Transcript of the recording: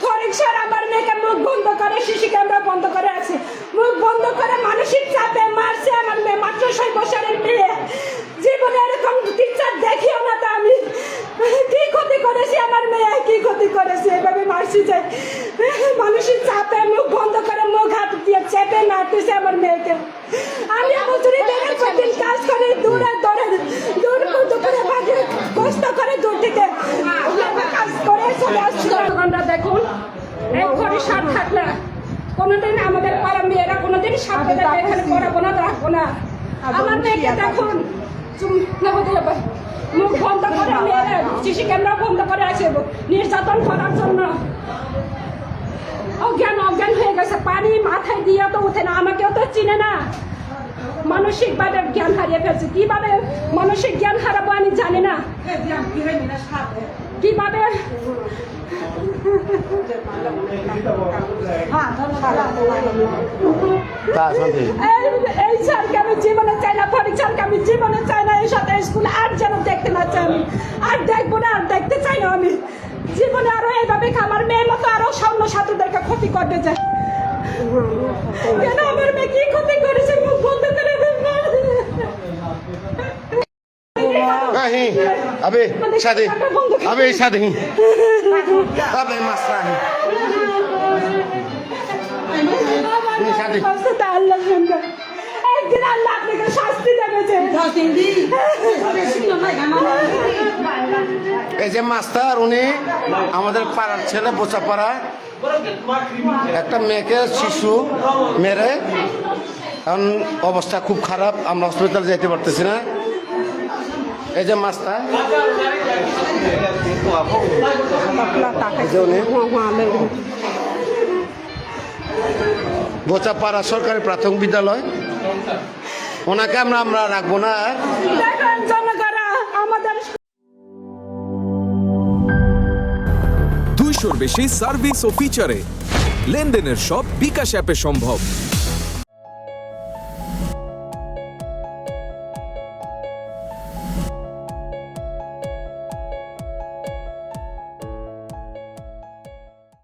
পরীক্ষার আমার মেয়েকে মুখ বন্ধ করে, সিসি ক্যামেরা বন্ধ করে আছে, মুখ বন্ধ করে মানসিক চাপে মারছে আমার মেয়ে, মাত্র 6 বছরের মেয়ে। জীবনে এরকম টিচার দেখিও না। তা আমি কি ক্ষতি করেছি আমার মেয়ে, কি ক্ষতি করেছি, এভাবে মারছি যে মানসিক চাপে মুখ বন্ধ করে মুখ হাত দিয়ে চেপে মারতেছে আমার মেয়েকে। আমি মজুরি দিনের পর দিন কাজ করে দূরে দুপুরে ভাগে কষ্ট করে দূর থেকে কাজ করে চলে আসছি। জনগণরা দেখুন, এক ঘরে সার থাকলে কোনোদিন আমাদের পাড়া মেয়েরা কোনোদিন সাথে এখানে পড়াবো না, রাখবো না। আমার মেয়েকে দেখুন মুখ বন্ধ করে মেয়েরা সিসি ক্যামেরা বন্ধ করে আছে নির্যাতন করার জন্য। অজ্ঞান হয়ে গেছে, পানি মাথায় দিয়ে তো উঠে না, আমাকেও তো চিনে না। মানসিক ভাবে জ্ঞান হারিয়ে ফেলছে। কিভাবে মানসিক জ্ঞান হারাবো আমি জানি না। কিভাবে এই স্যারকে আমি জীবনে চাই না, পরীক্ষাকে আমি জীবনে চাই না, এর সাথে স্কুলে আর যেন দেখতে না চাই আমি, আর দেখবো না, আর দেখতে চাই না আমি জীবনে। আরো এইভাবে আমার মেয়ের মতো আরো সামনে ছাত্রদেরকে ক্ষতি করতে চাই। কেন আমার মেয়ে কি ক্ষতি করেছে মুখ বন্ধ করে नहीं अबे शादी अबे शादी अबे मसला है शादी একদিন আল্লাহ আপনাকে শাস্তি দেবে। এই যে মাস্টার উনি আমাদের পাড়ার ছেলে বোচাপাড়া একটা মেয়েকে শিশু মেরে, এখন অবস্থা খুব খারাপ, আমরা হসপিটাল যেতে পারতেছি না। এই যে মাস্টার বোচাপাড়া সরকারি প্রাথমিক বিদ্যালয়, ওনাকে আমরা রাখবো না। 200-র বেশি সার্ভিস ও ফিচারে লেনদেনের সব বিকাশ অ্যাপে সম্ভব।